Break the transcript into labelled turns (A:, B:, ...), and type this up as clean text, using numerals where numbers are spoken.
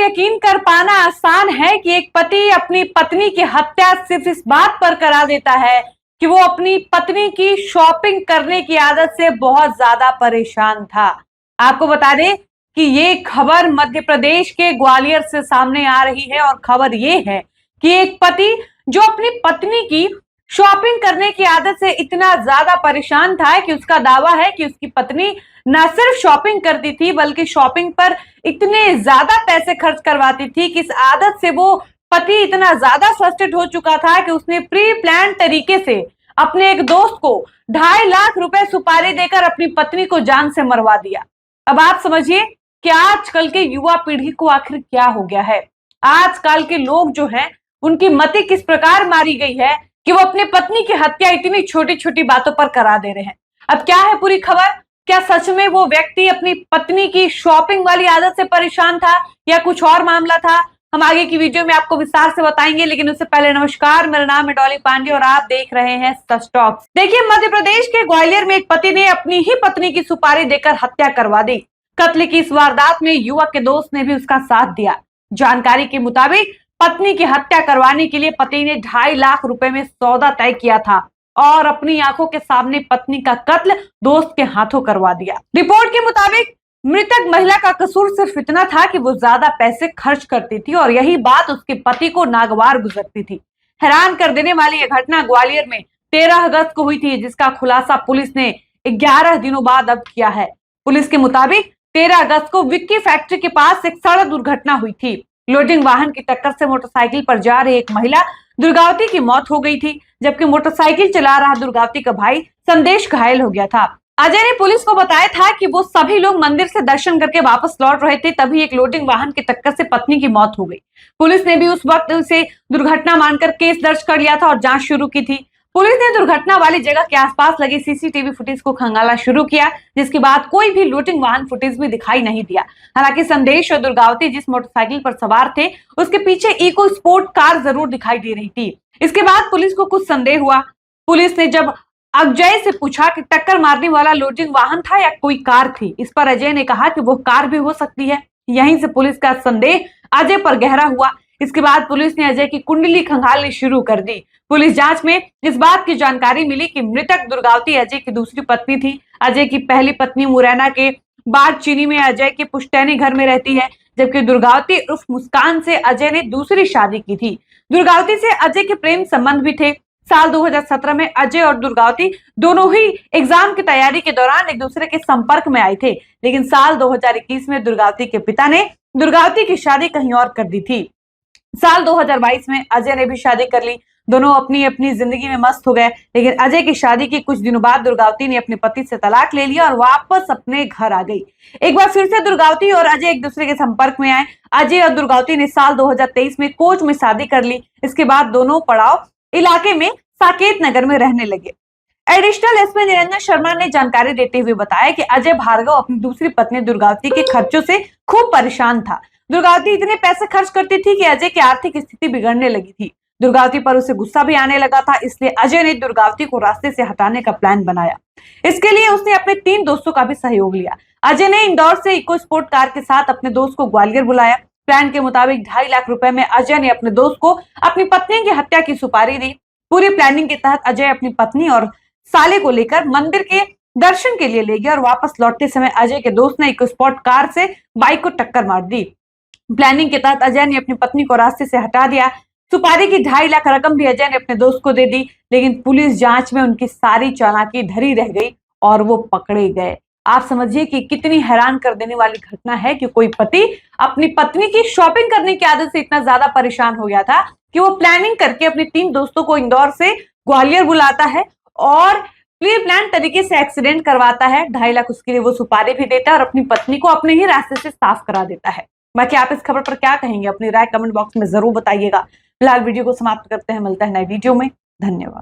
A: यकीन कर पाना आसान है कि एक पति अपनी पत्नी की हत्या सिर्फ इस बात पर करा देता है कि वो अपनी पत्नी की शॉपिंग करने की आदत से बहुत ज्यादा परेशान था। आपको बता दें कि ये खबर मध्य प्रदेश के ग्वालियर से सामने आ रही है और खबर ये है कि एक पति जो अपनी पत्नी की शॉपिंग करने की आदत से इतना ज्यादा परेशान था कि उसका दावा है कि उसकी पत्नी न सिर्फ शॉपिंग करती थी बल्कि शॉपिंग पर इतने ज्यादा पैसे खर्च करवाती थी कि इस आदत से वो पति इतना ज्यादा फ्रस्ट्रेट हो चुका था कि उसने प्री प्लान तरीके से अपने एक दोस्त को 2.5 लाख रुपए सुपारी देकर अपनी पत्नी को जान से मरवा दिया। अब आप समझिए कि आजकल के युवा पीढ़ी को आखिर क्या हो गया है। आजकल के लोग जो हैं उनकी मति किस प्रकार मारी गई है कि वो अपनी पत्नी की हत्या इतनी छोटी छोटी बातों पर करा दे रहे हैं। अब क्या है पूरी खबर? क्या सच में वो व्यक्ति अपनी पत्नी की शॉपिंग वाली आदत से परेशान था या कुछ और मामला था? हम आगे की वीडियो में आपको विस्तार से बताएंगे, लेकिन उससे पहले नमस्कार, मेरा नाम है डॉली पांडे और आप देख रहे हैं सच टॉक्स। देखिए, मध्य प्रदेश के ग्वालियर में एक पति ने अपनी ही पत्नी की सुपारी देकर हत्या करवा दी। कत्ल की इस वारदात में युवक के दोस्त ने भी उसका साथ दिया। जानकारी के मुताबिक पत्नी की हत्या करवाने के लिए पति ने 2.5 लाख रुपए में सौदा तय किया था और अपनी आंखों के सामने पत्नी का कत्ल दोस्त के हाथों करवा दिया। रिपोर्ट के मुताबिक मृतक महिला का कसूर सिर्फ इतना था कि वो ज्यादा पैसे खर्च करती थी और यही बात उसके पति को नागवार गुजरती थी। हैरान कर देने वाली यह घटना ग्वालियर में 13 अगस्त को हुई थी, जिसका खुलासा पुलिस ने 11 दिनों बाद अब किया है। पुलिस के मुताबिक 13 अगस्त को विक्की फैक्ट्री के पास एक सड़क दुर्घटना हुई थी। लोडिंग वाहन की टक्कर से मोटरसाइकिल पर जा रही एक महिला दुर्गावती की मौत हो गई थी, जबकि मोटरसाइकिल चला रहा दुर्गावती का भाई संदेश घायल हो गया था। अजय ने पुलिस को बताया था कि वो सभी लोग मंदिर से दर्शन करके वापस लौट रहे थे, तभी एक लोडिंग वाहन की टक्कर से पत्नी की मौत हो गई। पुलिस ने भी उस वक्त उसे दुर्घटना मानकर केस दर्ज कर लिया था और जांच शुरू की थी। पुलिस ने दुर्घटना वाली जगह के आसपास लगे सीसीटीवी फुटेज को खंगालना शुरू किया, जिसके बाद कोई भी लूटिंग वाहन फुटेज भी दिखाई नहीं दिया। हालांकि संदेश और दुर्गावती जिस मोटरसाइकिल पर सवार थे उसके पीछे इको स्पोर्ट कार जरूर दिखाई दे रही थी। इसके बाद पुलिस को कुछ संदेह हुआ। पुलिस ने जब अजय से पूछा कि टक्कर मारने वाला लोडिंग वाहन था या कोई कार थी, इस पर अजय ने कहा कि वो कार भी हो सकती है। यहीं से पुलिस का संदेह अजय पर गहरा हुआ। इसके बाद पुलिस ने अजय की कुंडली खंगालनी शुरू कर दी। पुलिस जांच में इस बात की जानकारी मिली कि मृतक दुर्गावती अजय की दूसरी पत्नी थी। अजय की पहली पत्नी मुरैना के बाद चीनी में अजय के पुश्तैनी घर में रहती है, जबकि दुर्गावती उर्फ मुस्कान से अजय ने दूसरी शादी की थी। दुर्गावती से अजय के प्रेम संबंध भी थे। साल 2017 में अजय और दुर्गावती दोनों ही एग्जाम की तैयारी के दौरान एक दूसरे के संपर्क में आए थे, लेकिन साल 2021 में दुर्गावती के पिता ने दुर्गावती की शादी कहीं और कर दी थी। साल 2022 में अजय ने भी शादी कर ली। दोनों अपनी अपनी जिंदगी में मस्त हो गए, लेकिन अजय की शादी के कुछ दिनों बाद दुर्गावती ने अपने पति से तलाक ले लिया और वापस अपने घर आ गई। एक बार फिर से दुर्गावती और अजय एक दूसरे के संपर्क में आए। अजय और दुर्गावती ने साल 2023 में कोच में शादी कर ली। इसके बाद दोनों पड़ाव इलाके में साकेत नगर में रहने लगे। एडिशनल एसपी निरंजन शर्मा ने जानकारी देते हुए बताया कि अजय भार्गव अपनी दूसरी पत्नी दुर्गावती के खर्चों से खूब परेशान था। दुर्गावती इतने पैसे खर्च करती थी कि अजय की आर्थिक स्थिति बिगड़ने लगी थी। दुर्गावती पर उसे गुस्सा भी आने लगा था, इसलिए अजय ने दुर्गावती को रास्ते से हटाने का प्लान बनाया। इसके लिए उसने अपने 3 दोस्तों का भी सहयोग लिया। अजय ने इंदौर से इको स्पोर्ट कार के साथ अपने दोस्त को ग्वालियर बुलाया। प्लान के मुताबिक 2.5 लाख रुपए में अजय ने अपने दोस्त को अपनी पत्नी की हत्या की सुपारी दी। पूरी प्लानिंग के तहत अजय अपनी पत्नी और साले को लेकर मंदिर के दर्शन के लिए ले गया और वापस लौटते समय अजय के दोस्त ने इको स्पोर्ट कार से बाइक को टक्कर मार दी। प्लानिंग के तहत अजय ने अपनी पत्नी को रास्ते से हटा दिया। सुपारी की 2.5 लाख रकम भी अजय ने अपने दोस्त को दे दी, लेकिन पुलिस जांच में उनकी सारी चालाकी धरी रह गई और वो पकड़े गए। आप समझिए कि कितनी हैरान कर देने वाली घटना है कि कोई पति अपनी पत्नी की शॉपिंग करने की आदत से इतना ज्यादा परेशान हो गया था कि वो प्लानिंग करके अपने 3 दोस्तों को इंदौर से ग्वालियर बुलाता है और प्री प्लान तरीके से एक्सीडेंट करवाता है। 2.5 लाख उसके लिए वो सुपारी भी देता है और अपनी पत्नी को अपने ही रास्ते से साफ करा देता है। बाकी आप इस खबर पर क्या कहेंगे? अपनी राय कमेंट बॉक्स में जरूर बताइएगा। फिलहाल वीडियो को समाप्त करते हैं, मिलता है नए वीडियो में। धन्यवाद।